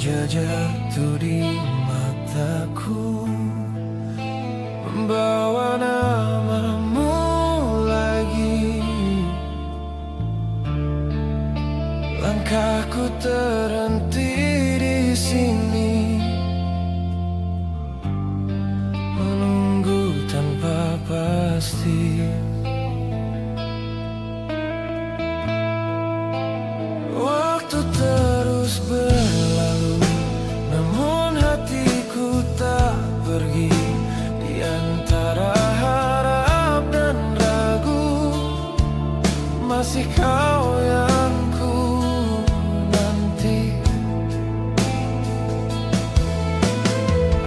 jatuh di mataku, membawa namamu lagi. Langkahku terhenti di sini, menunggu tanpa pasti. Waktu terus berlalu, namun hatiku tak pergi. Di antara harap dan ragu, masih kau yang ku nanti.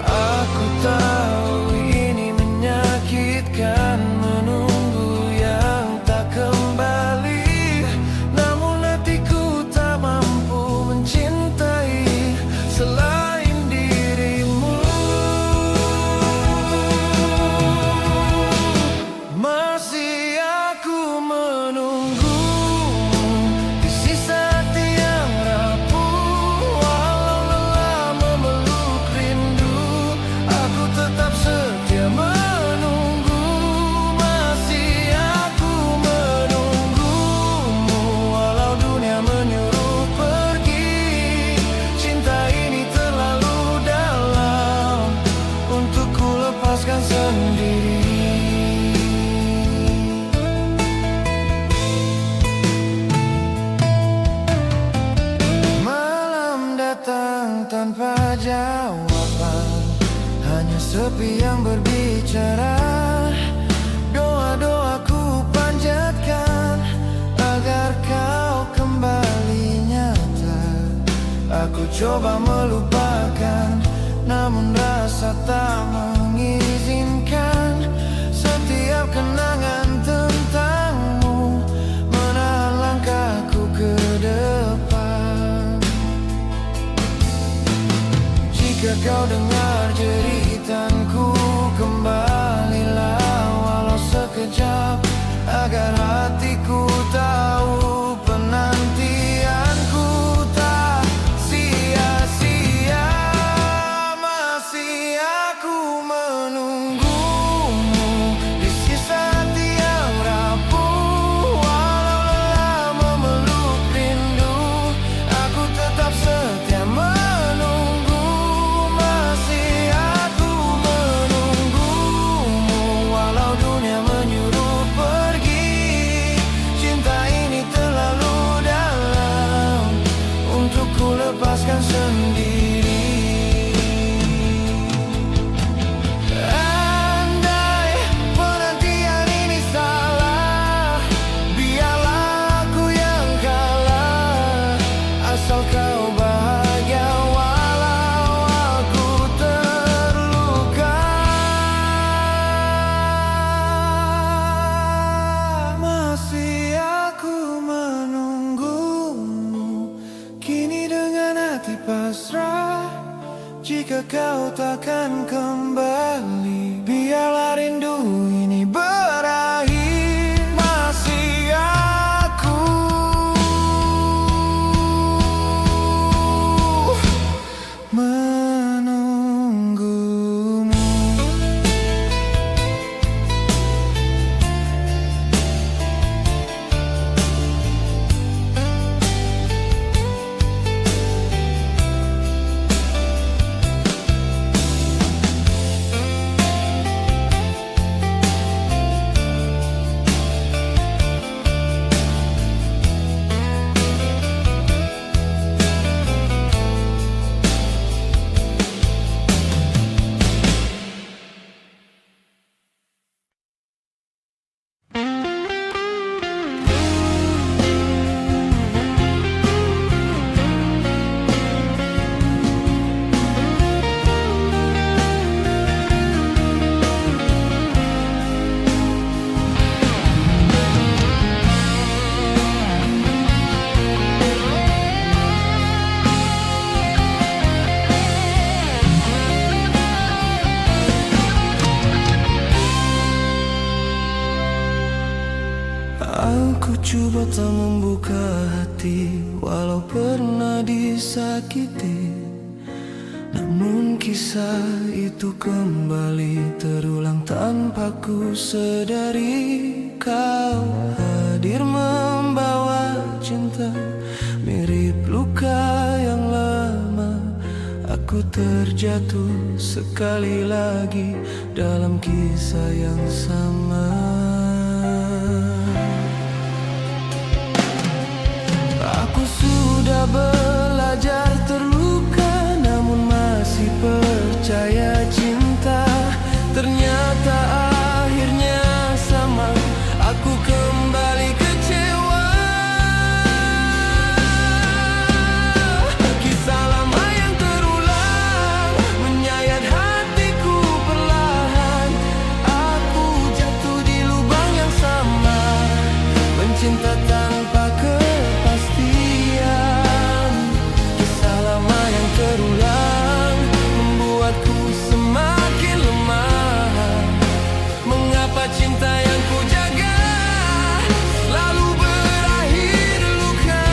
Aku tahu ini menyakitkan, menunggu yang tak kembali. Namun hatiku tak mampu mencintai selain dirimu. Masih aku menunggumu di sisa hati yang rapuh. Walau lelah memeluk rindu, aku tetap setia menunggu. Masih aku menunggumu, walau dunia menyuruh pergi. Cinta ini terlalu dalam untuk ku lepaskan sendiri. Malam datang tanpa jawaban, hanya sepi yang berbicara. Doa-doaku panjatkan agar kau kembali nyata. Aku coba melupakan, namun rasa tak mengizinkan. Setiap kenangan tentangmu menahan langkahku ke depan. Jika kau dengar jeritanku, kembalilah walau sekejap, agar hatiku tahu penantianku tak sia-sia. Masih aku menunggumu di sisa hati yang rapuh. Walau lelah memeluk rindu, aku tetap setia menunggu. Masih aku menunggumu, walau dunia menyuruh pergi. Cinta ini terlalu dalam untuk ku lepaskan sendiri. Andai penantian ini salah, biarlah aku yang kalah. Asal kau bahagia walau aku terluka. Masih aku menunggumu, kini dengan hati pasrah. Jika kau takkan kembali, biarlah rindu ini berakhir. Masih aku menunggumu. Aku coba tak membuka hati, walau pernah disakiti. Namun kisah itu kembali terulang tanpa ku sadari. Kau hadir membawa cinta mirip luka yang lama. Aku terjatuh sekali lagi dalam kisah yang sama. Aku sudah belajar terluka, namun masih percaya cinta. Ternyata akhirnya sama, aku kembali kecewa. Kisah lama yang terulang menyayat hatiku perlahan. Aku jatuh di lubang yang sama, mencinta tanpa kepastian. Kisah lama yang terulang membuatku semakin lemah. Mengapa cinta yang ku jaga selalu berakhir luka?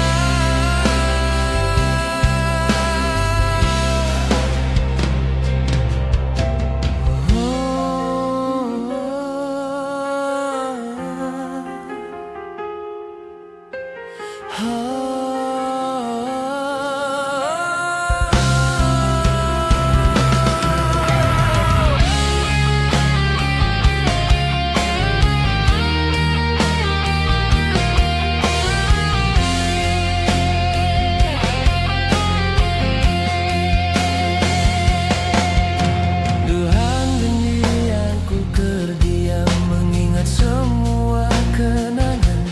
Tuhan denyian ku terdiam mengingat semua kenangan.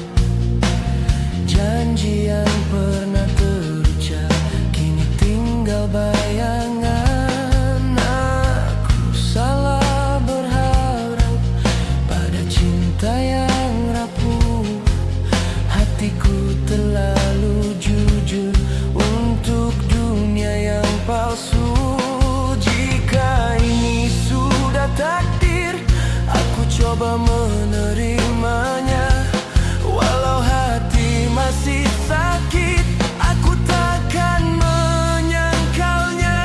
Janji yang pernah terucap kini tinggal bayangan. Aku salah berharap pada cinta yang rapuh. Hatiku terlalu jujur untuk dunia yang palsu. Jika ini sudah takdir, aku coba menerimanya. Walau hati masih sakit, aku takkan menyangkalnya.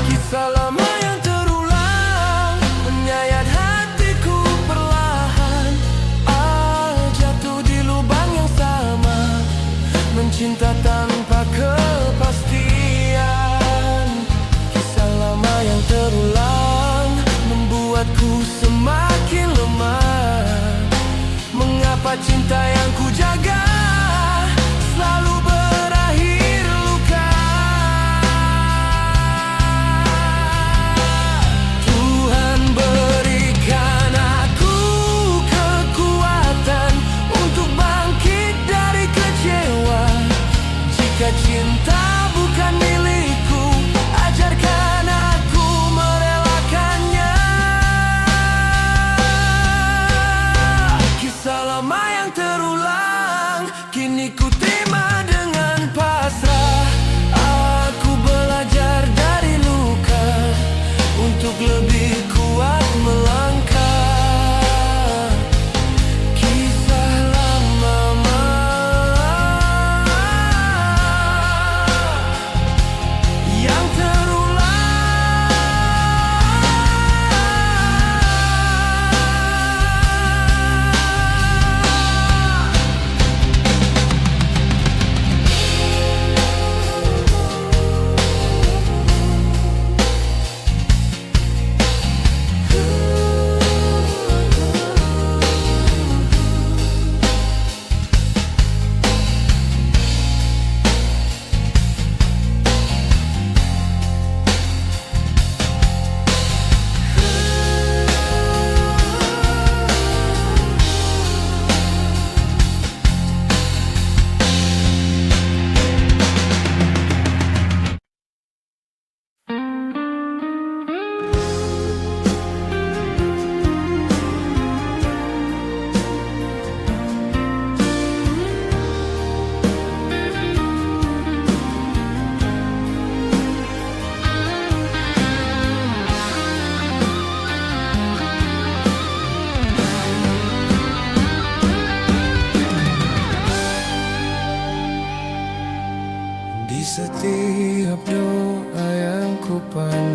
Kisah lama yang terulang menyayat hatiku perlahan. Jatuh di lubang yang sama, mencinta tanpa kepastian. Kisah lama yang terulang membuatku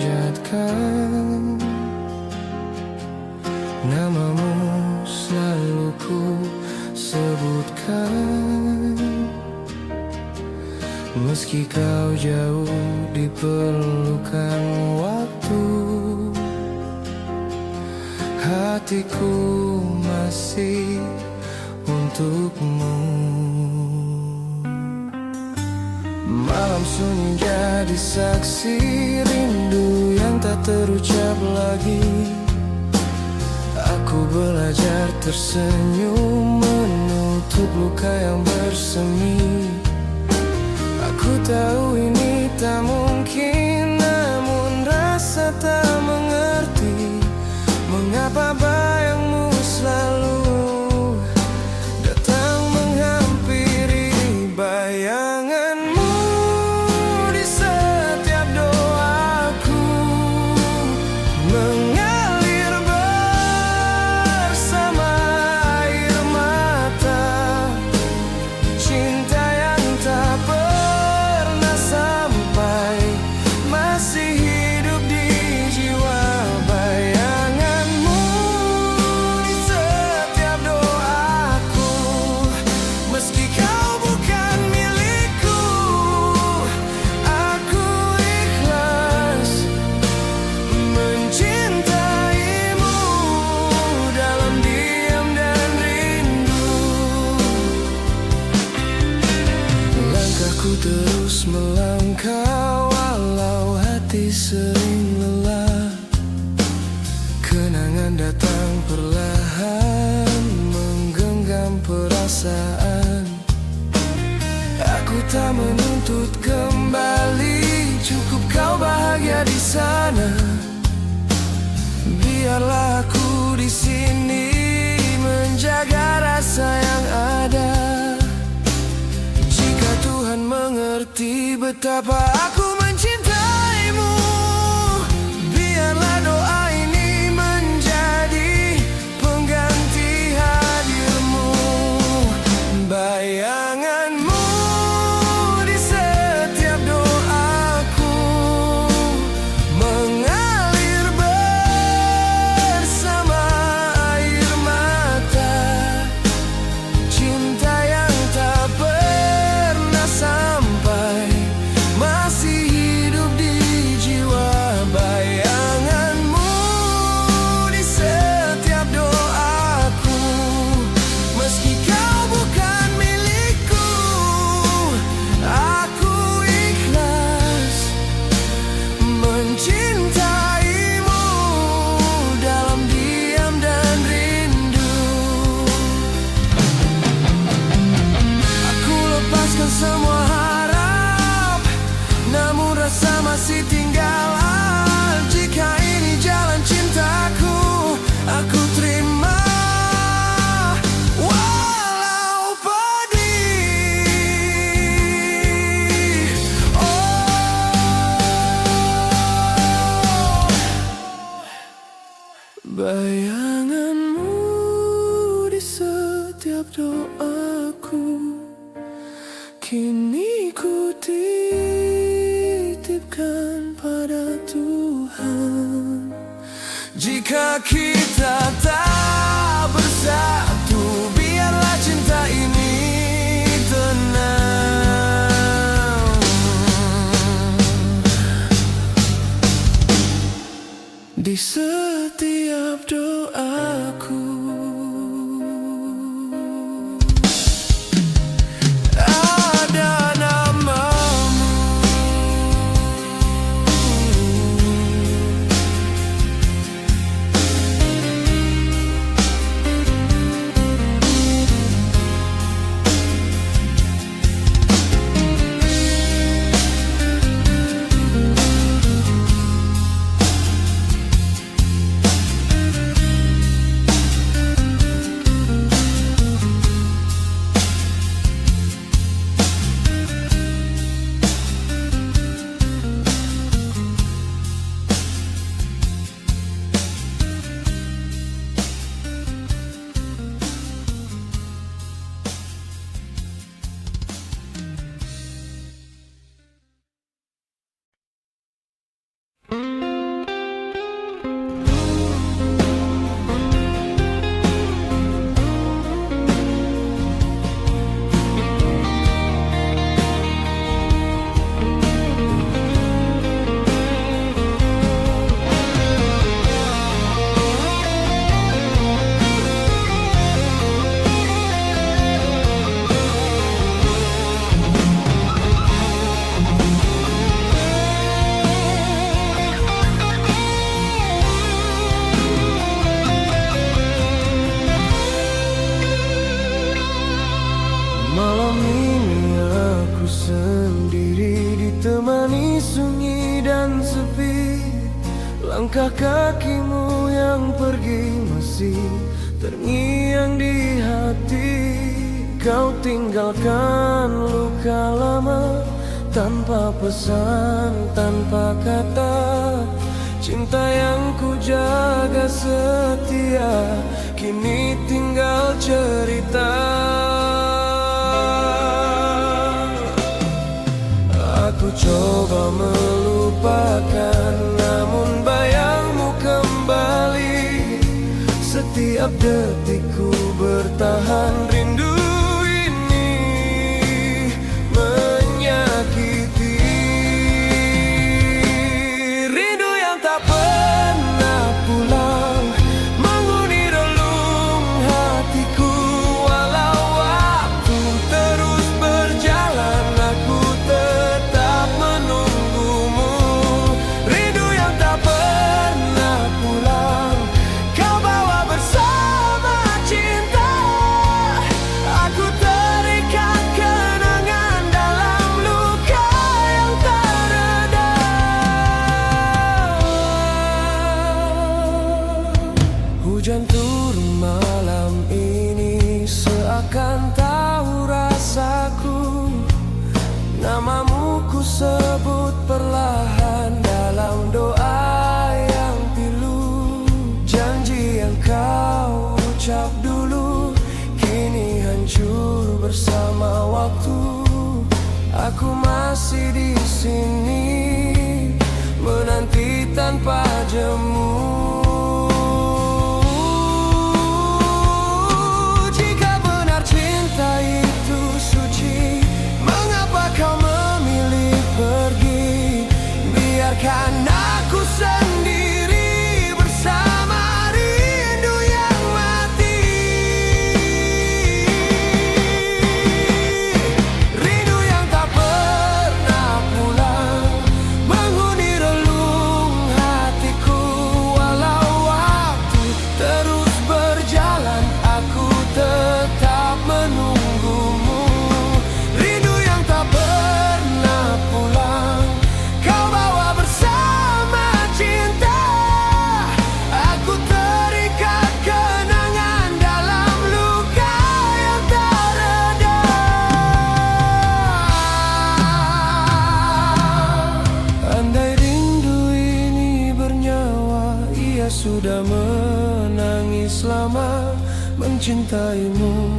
memanjatkan. Namamu selalu ku sebutkan, meski kau jauh diperlukan waktu. Hatiku masih untukmu. Malam sunyi jadi saksi rindu yang tak terucap lagi. Aku belajar tersenyum menutup luka yang bersemi. Aku tahu ini tak mungkin, namun rasa tak mengerti mengapa bayangmu selalu datang menghampiri. Bayanganmu di setiap doaku mengalir bersama air mata. Cinta yang tak pernah sampai masih hidup di jiwa. Bayanganmu di setiap doaku, meski kau bukan milikku. Aku ikhlas mencintaimu dalam diam dan rindu. Langkahku terus melangkah walau hati sering lelah. Kenangan datang perlahan menggenggam perasaan. Aku tak menuntut kembali, cukup kau bahagia di sana. Biarlah aku di sini menjaga rasa yang ada. Jika Tuhan mengerti betapa aku mencintaimu, biarlah doa ini menjadi pengganti hadirmu. Bayanganmu di setiap doaku mengalir bersama air mata. Cinta yang tak pernah sampai masih hidup di jiwa. Bayanganmu di setiap doaku, meski kau bukan milikku. Aku ikhlas mencintaimu dalam diam dan rindu. Aku lepaskan semua harap, namun rasa masih tinggal. Jika ini jalan cintaku, aku terima walau pedih. Bayanganmu di setiap doaku, kini ku titipkan pada Tuhan. Jika kita tak bersatu, biarlah cinta ini tenang. Di setiap doaku ada namamu. Langkah kakimu yang pergi masih terngiang di hati. Kau tinggalkan luka lama tanpa pesan, tanpa kata. Cinta yang ku jaga setia kini tinggal cerita. Aku coba melupakan, namun bayangmu kembali. Setiap detikku bertahan, rindu ini menyakiti. Rindu yang tak pernah pulang menghuni relung hatiku. Walau waktu terus berjalan, aku tetap menunggumu. Rindu yang tak pernah pulang, kau bawa bersama cinta. Aku terikat kenangan dalam luka yang tak reda. Hujan turun malam ini seakan tahu rasaku. Namamu ku sebut perlahan dalam doa yang pilu. Janji yang kau ucap dulu kini hancur bersama waktu. Aku masih di sini menanti tanpa jemu. Jika benar cinta itu suci, mengapa kau memilih pergi? Biarkan aku sendiri bersama rindu yang mati. Rindu yang tak pernah pulang menghuni relung hatiku. Walau waktu terus berjalan, aku tetap menunggumu. Rindu yang tak pernah pulang, kau bawa bersama cinta. Aku terikat kenangan dalam luka yang tak reda. Andai rindu ini bernyawa, ia sudah menangis lama. Mencintaimu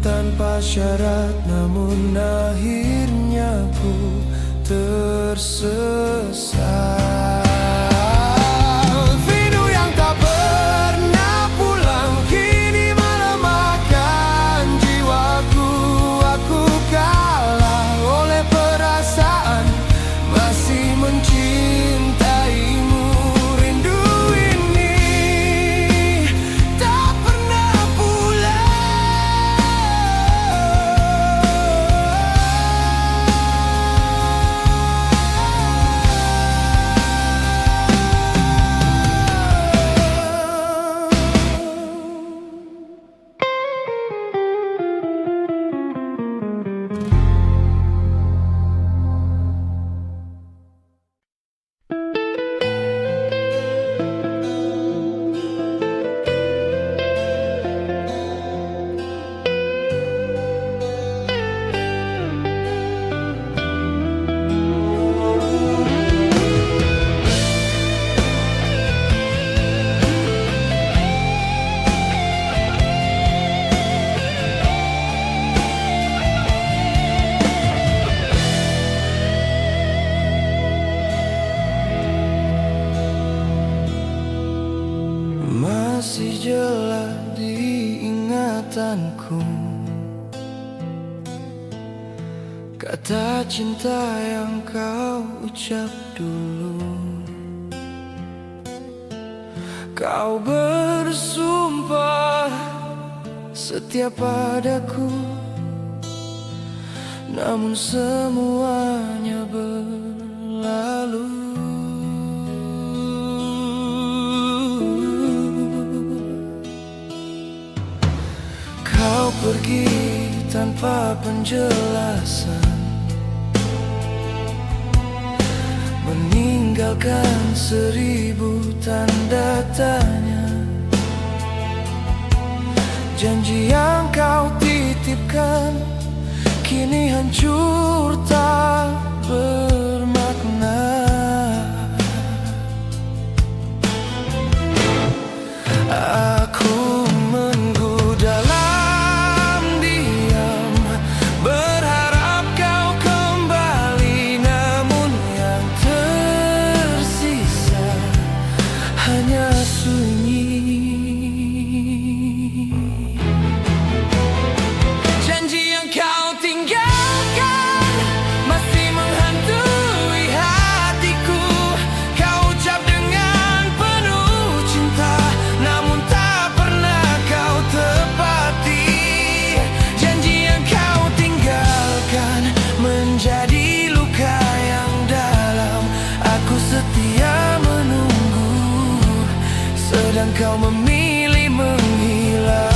tanpa syarat, namun akhirnya ku tersesat. Rindu yang tak pernah pulang kini melemahkan jiwaku. Aku kalah oleh perasaan, masih mencintaimu. Rindu ini tak pernah masih jelas di ingatanku. Kata cinta yang kau ucap dulu. Kau bersumpah setia padaku, namun semuanya berlalu. Kau pergi tanpa penjelasan, meninggalkan 1000 tanda tanya. Janji yang kau titipkan kini hancur tak bermakna. Aku menunggu dalam diam, berharap kau kembali, namun yang tersisa hanya sunyi. Janji yang kau tinggalkan masih menghantui hatiku. Kau ucap dengan penuh cinta, namun tak pernah kau tepati. Janji yang kau tinggalkan menjadi luka yang dalam. Aku setia menunggu, sedang kau memilih menghilang.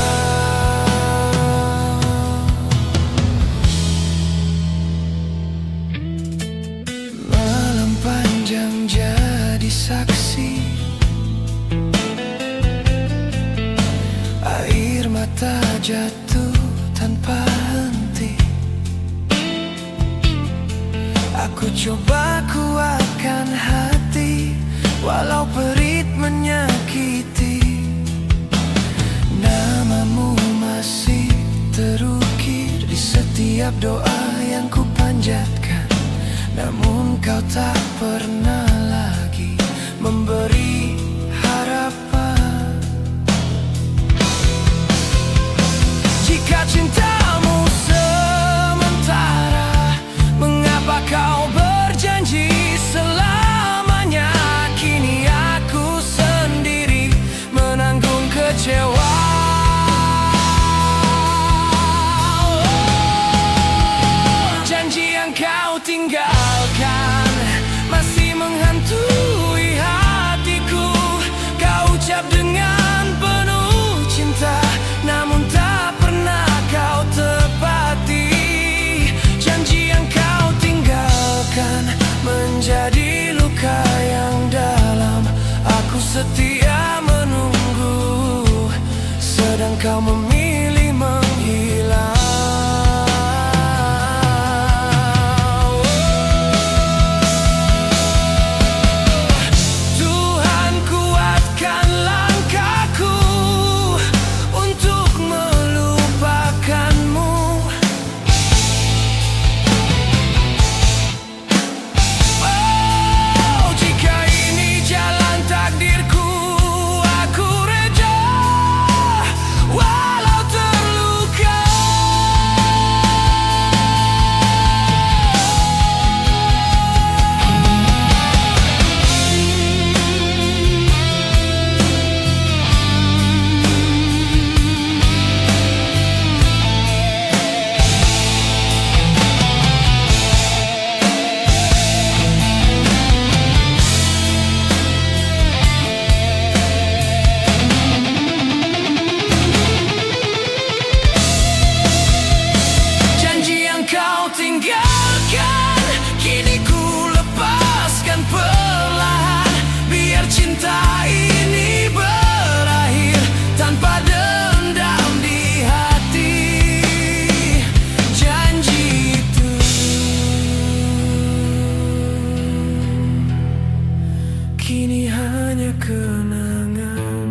Malam panjang jadi saksi, air mata jatuh tanpa henti. Aku coba kuatkan hati, walau perit menyakiti. Namamu masih terukir di setiap doa yang ku panjatkan, namun kau tak pernah lagi memberi harapan. Jika cintamu sementara, mengapa kau berjanji selamanya? Kini aku sendiri menanggung kecewa. Janji yang kau tinggalkan masih menghantui hatiku. Kau ucap dengan penuh cinta, namun tak pernah kau tepati. Janji yang kau tinggalkan menjadi luka yang dalam. Aku setia menunggu, sedang kau memilih menghilang. Tuhan kuatkan langkahku untuk melupakanmu. Oh, jika ini jalan takdirku, aku reda walau terluka. Janji yang kau tinggalkan kini ku lepaskan perlahan, biar cinta ini berakhir tanpa dendam di hati. Janji itu kini hanya kenangan.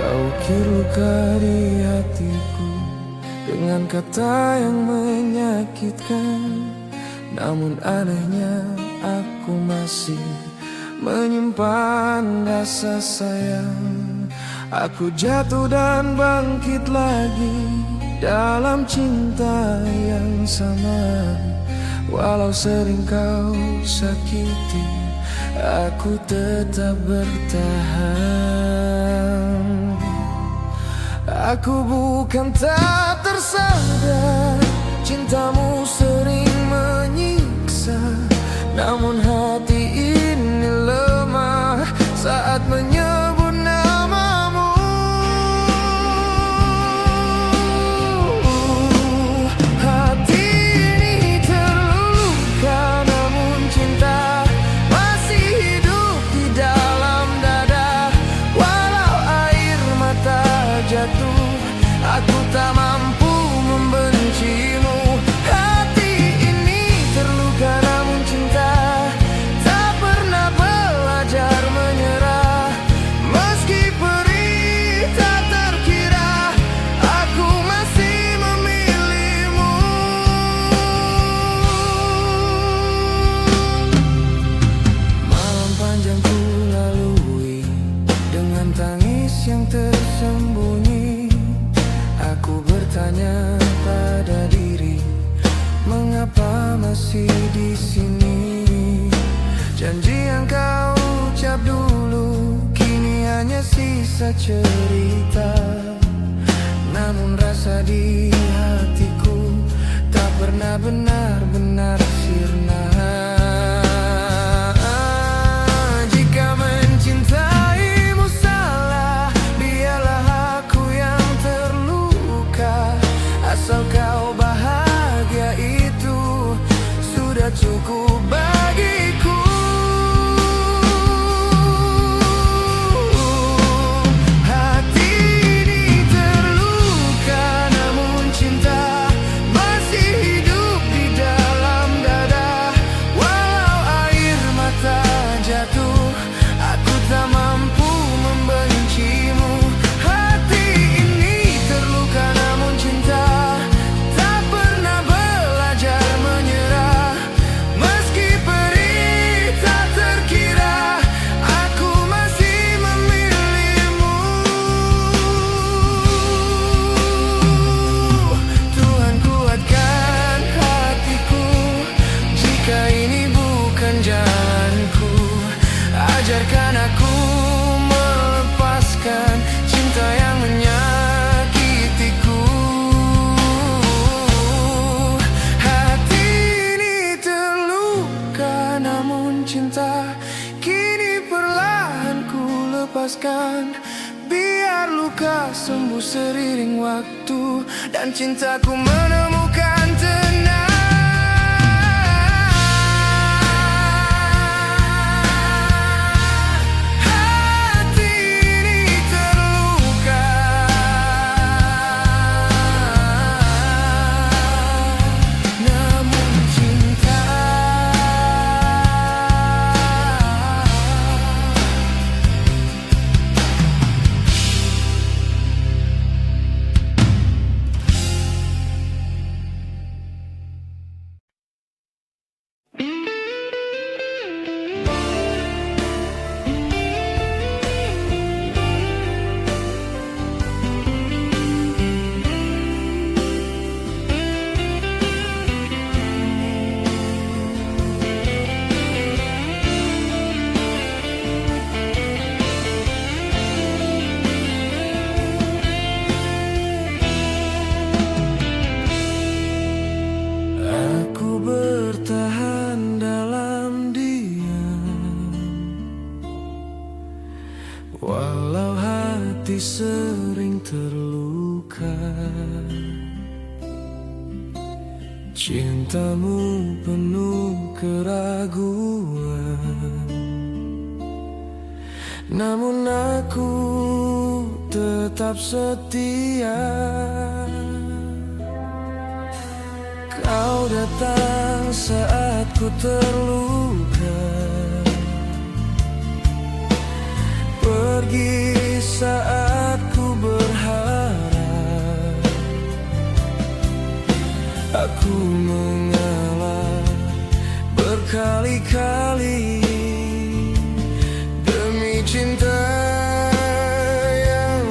Kau ukir luka di hatiku dengan kata yang menyakitkan, namun anehnya aku masih menyimpan rasa sayang. Aku jatuh dan bangkit lagi dalam cinta yang sama. Walau sering kau sakiti, aku tetap bertahan. Aku bukan tak tersadar, cintamu sering menyiksa. Namun hati ini lemah saat menyebut namamu. Hati ini terluka, namun cinta masih hidup di dalam dada. Walau air mata jatuh, aku tak mampu membencimu. Hati ini terluka, namun cinta tak pernah belajar menyerah. Meski perih tak terkira, aku masih memilihmu. Malam panjang ku lalui dengan tangis yang tersembunyi. Aku bertanya pada diri, mengapa masih di sini? Janji yang kau ucap dulu kini hanya sisa cerita. Namun rasa di hatiku tak pernah benar-benar sirna. Jika mencintaimu salah, biarlah aku yang terluka. Asal kau bahagia, itu sudah cukup bagiku. Hati ini terluka, namun cinta masih hidup di dalam dada. Walau air mata jatuh, aku tak mampu membencimu. Hati ini terluka, namun cinta tak pernah belajar menyerah. Meski perih tak terkira, aku masih memilihmu. Tuhan, kuatkan hatiku jika ini bukan jalanku. Ajarkan aku melepaskan cinta yang menyakitiku. Hati ini terluka, namun cinta kini perlahan ku lepaskan. Biar luka sembuh seiring waktu dan cintaku menemukan tenang. Hati ini terluka, namun cinta aku bertahan dalam diam. Walau hati sering terluka, cintamu penuh keraguan. Namun aku tetap setia. Kau datang saat ku terluka, pergi saat ku berharap. Aku mengalah berkali-kali demi cinta yang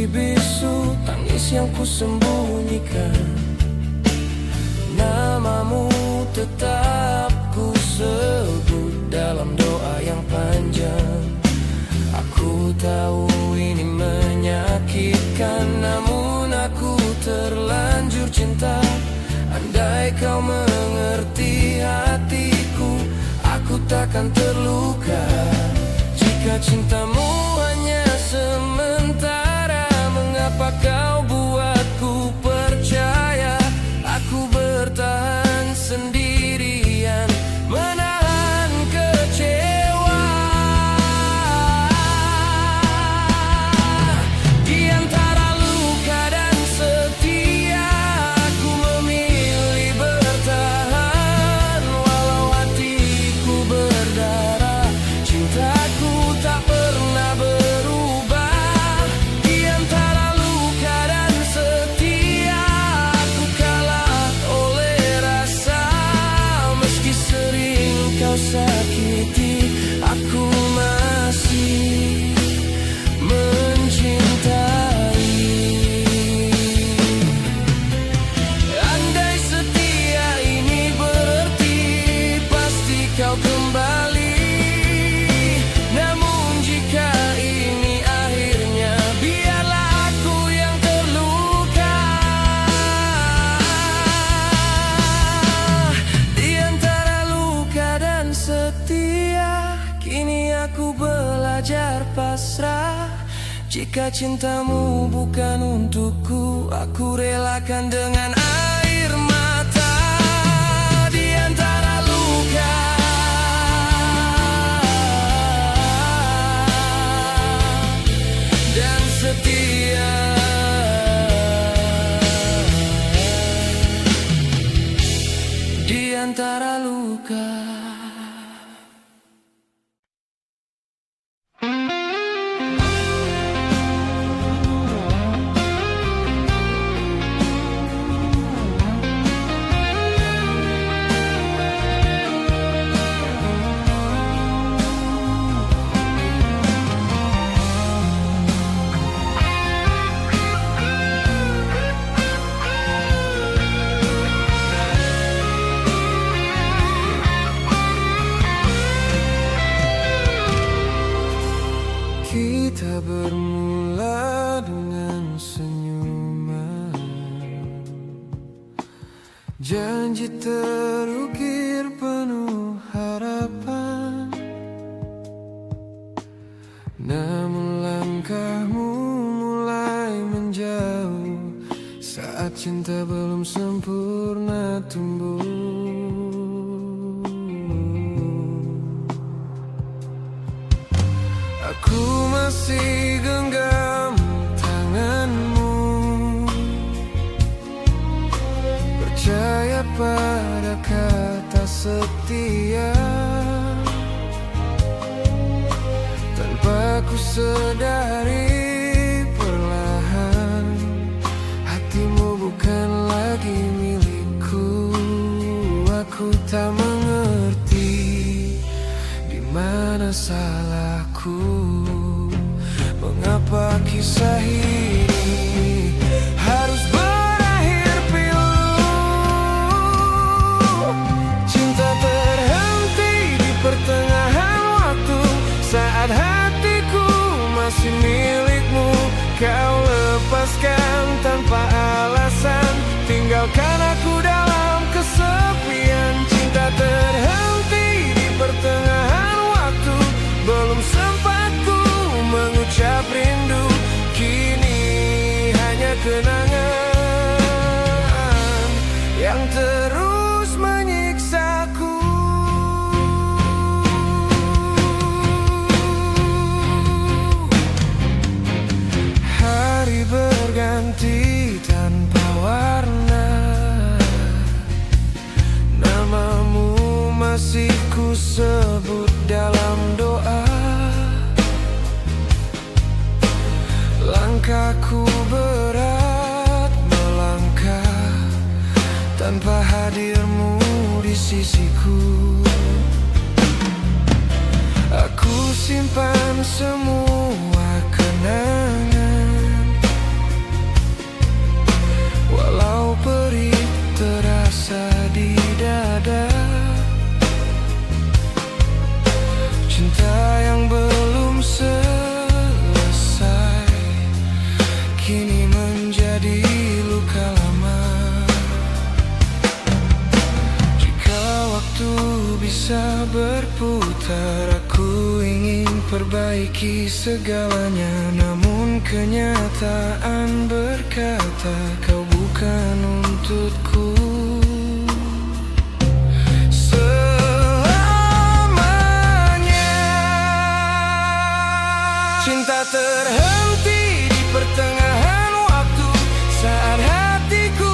meski bisu tangis yang ku sembunyikan. Namamu tetap ku sebut dalam doa yang panjang. Aku tahu ini menyakitkan, namun aku terlanjur cinta. Andai kau mengerti hatiku, aku takkan terluka. Jika cintamu hanya sementara, mengapa kau buatku percaya? Aku bertahan sendirian, menahan kecewa. Di antara luka dan setia, aku memilih bertahan. Walau hatiku berdarah, cintaku tak pernah berubah. Di antara luka dan setia, aku kalah oleh rasa. Meski sering kau sakiti, aku masih mencintai. Andai setia ini berarti pasti kau kembali. Namun jika ini akhirnya, biarlah aku yang terluka. Di antara luka dan setia, kini aku belajar pasrah. Jika cintamu bukan untukku, aku relakan dengan air mata. Di antara luka dan setia, di antara luka. Kita bermula dengan senyuman, janji terukir penuh harapan. Namun langkahmu mulai menjauh saat cinta belum sempurna tumbuh. Aku masih genggam tanganmu, percaya pada kata setia. Tanpa ku sadari perlahan, hatimu bukan lagi milikku. Aku tak mengerti di mana salahku. Mengapa kisah ini harus berakhir pilu? Cinta terhenti di pertengahan waktu, saat hatiku masih milikmu. Kau lepaskan tanpa alasan, tinggalkan aku dalam kesepian. Cinta terhenti di pertengahan waktu, belum sempat ku mengucap rindu. Kini hanya kenangan yang terus menyiksaku. Hari berganti tanpa warna, namamu masih ku sebut dalam doa. Langkahku berat melangkah tanpa hadirmu di sisiku. Aku simpan semua kenangan kini menjadi luka lama. Jika waktu bisa berputar, aku ingin perbaiki segalanya. Namun kenyataan berkata kau bukan untukku selamanya. Cinta terhenti di pertengahan waktu, saat hatiku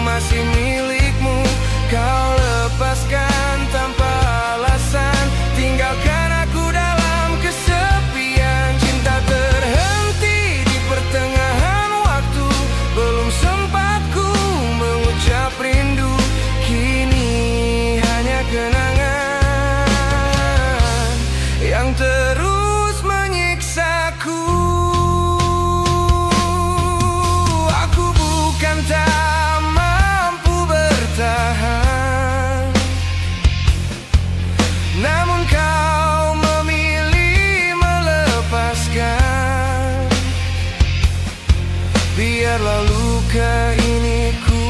masih milikmu. Kau lepaskan tanpa alasan, tinggalkan aku dalam kesepian. Cinta terhenti di pertengahan waktu, belum sempat ku mengucap rindu. Kini hanya kenangan yang terus menyiksaku. Aku bukan tak mampu bertahan, namun kau memilih melepaskan. Biarlah luka ini ku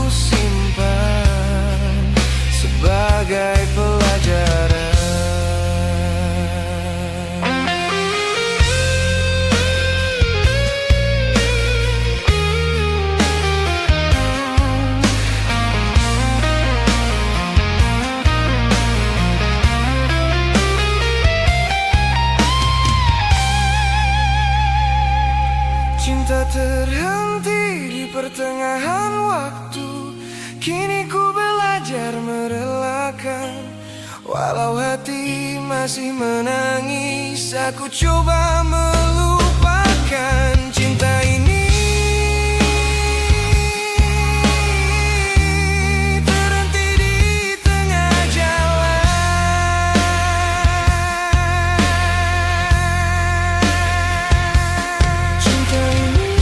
simpan sebagai pelajaran. Cinta terhenti di pertengahan waktu, kini ku belajar merelakan. Walau hati masih menangis, aku coba melupakan cinta ini. Terhenti di tengah jalan. Cinta ini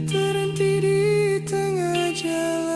terhenti di tengah jalan.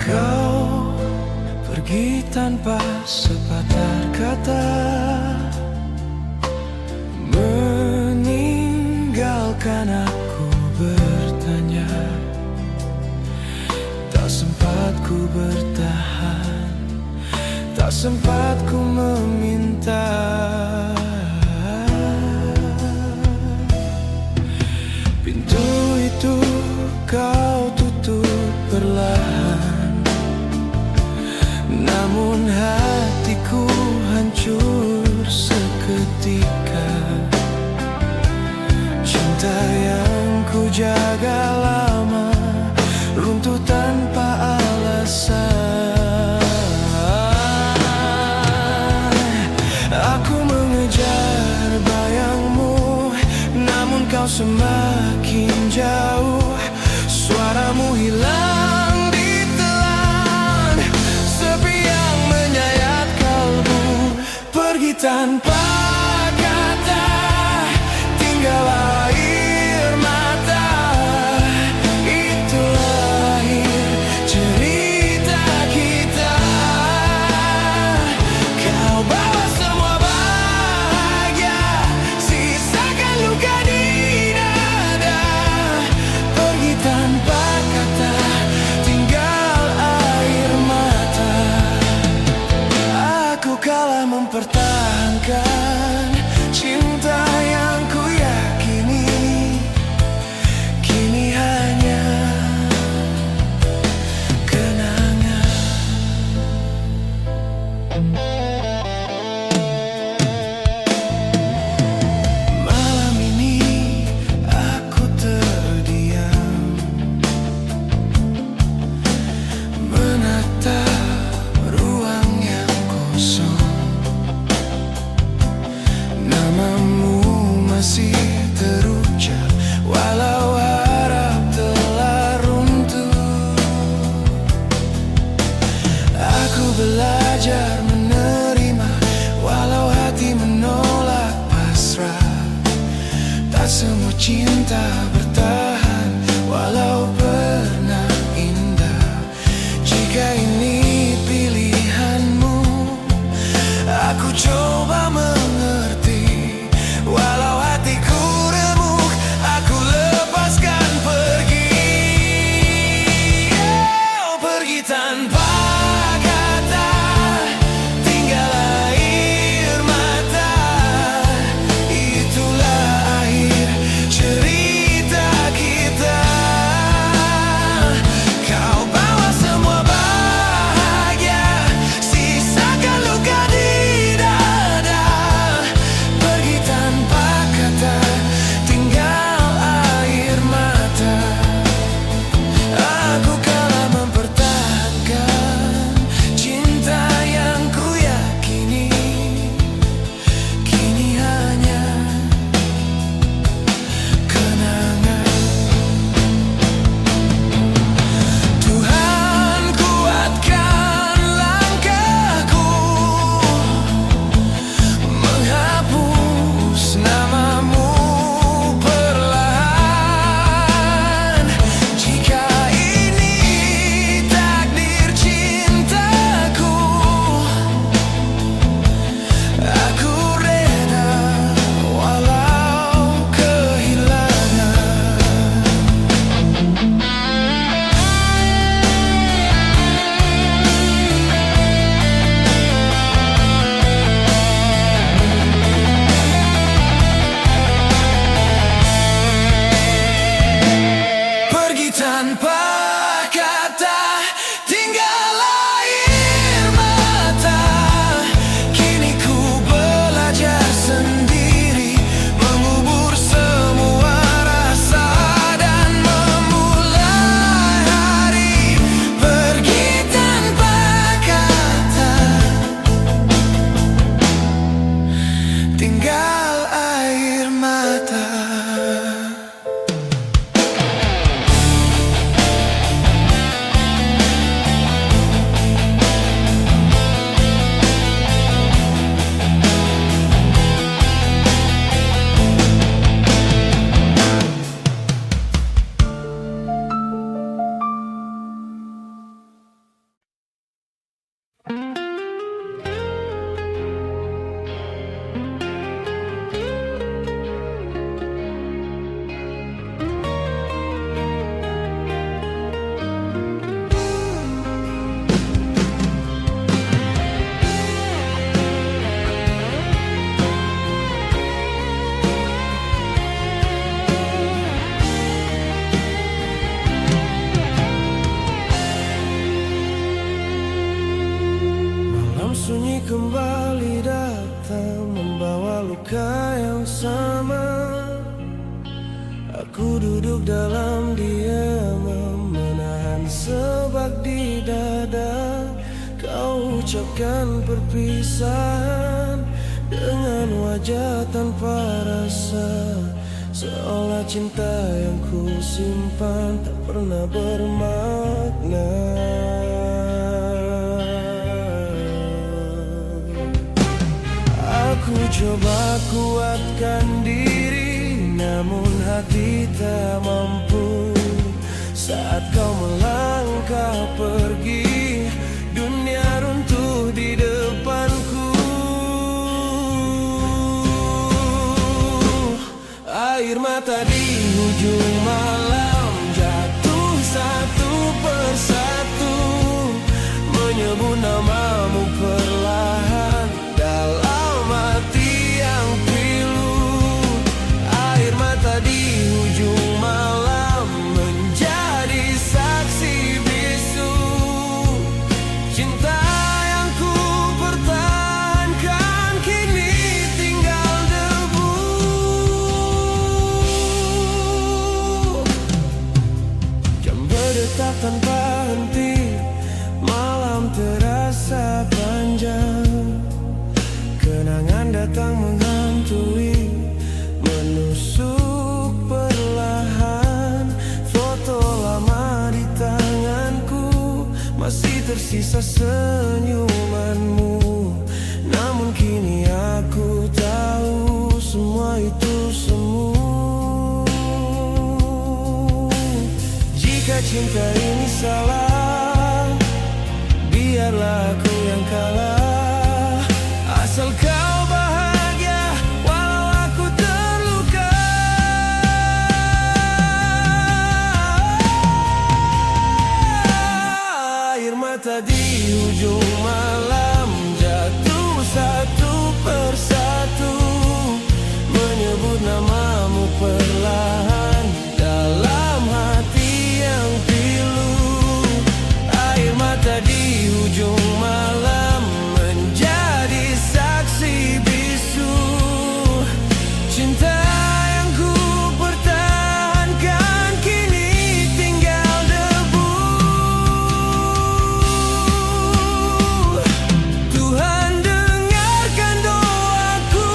Kau pergi tanpa sepatah kata, meninggalkan aku bertanya. Tak sempat ku bertahan, tak sempat ku meminta. Pintu itu kau tutup perlahan, namun hatiku hancur seketika. Cinta yang ku jaga lama runtuh tanpa alasan. Aku mengejar bayangmu, namun kau semakin jauh. Suaramu hilang ditelan, sepi yang menyayat kalbu. Pergi tanpa kata, tinggal air mata. Itulah akhir cerita kita. Kau bawa semua bahagia, sisakan luka di dada. Pergi tanpa kata, tinggal air mata. Aku kalah mempertahankan belajar menerima, walau hati menolak pasrah. Tak semua cinta bertahan, walau pernah indah. Jika ini pilihanmu, aku coba mengerti. Walau hatiku remuk, aku lepaskan pergi. Oh, pergi tanpa kata, tinggal air mata. Itulah akhir cerita kita. Kau bawa semua bahagia, sisakan luka di dada. Pergi tanpa kata, tinggal air mata. Aku kalah mempertahankan cinta yang ku yakini. Kini hanya kenangan. Tuhan, kuatkan langkahku, menghapus namamu perlahan. Jika ini takdir cintaku, aku rela walau kehilangan. Pergi tanpa kata, tinggal air mata. Kini ku belajar sendiri, mengubur semua rasa dan memulai hari. Pergi tanpa kata, tinggal air mata. Malam sunyi kembali datang, membawa luka yang sama. Aku duduk dalam diam, menahan sebab di dada. Kau ucapkan perpisahan dengan wajah tanpa rasa, seolah cinta yang ku simpan tak pernah bermakna. Aku coba kuatkan diri, namun hati tak mampu. Saat kau melangkah pergi, dunia runtuh di depanku. Air mata di ujung malam jatuh satu persatu, menyebut namamu perlahan dalam hati yang pilu. Air mata di ujung malam menjadi saksi bisu. Cinta yang ku pertahankan kini tinggal debu. Jam berdetak tanpa henti, malam terasa panjang. Kenangan datang menghantui, menusuk perlahan. Foto lama di tanganku masih tersisa sisa senyumanmu. Namun kini aku tahu semua itu semu. Jika cinta ini salah, biarlah aku yang kalah. Asal kau bahagia walau aku terluka. Air mata di ujung malam jatuh satu persatu, menyebut namamu perlahan dalam hati yang pilu. Air mata di ujung malam menjadi saksi bisu. Cinta yang ku pertahankan kini tinggal debu. Tuhan dengarkan doaku,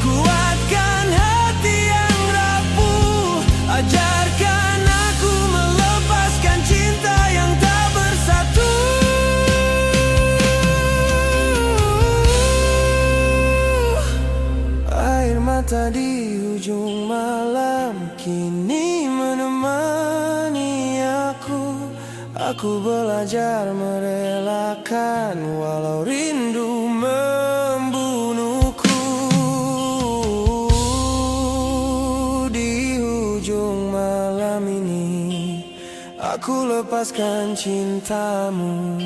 kuatkan hati yang rapuh. Ajarkan aku melepaskan cinta yang tak bersatu. Air mata di ujung malam kini menemani aku. Aku belajar merelakan walau rindu membunuhku. Di ujung malam ini aku lepaskan cintamu.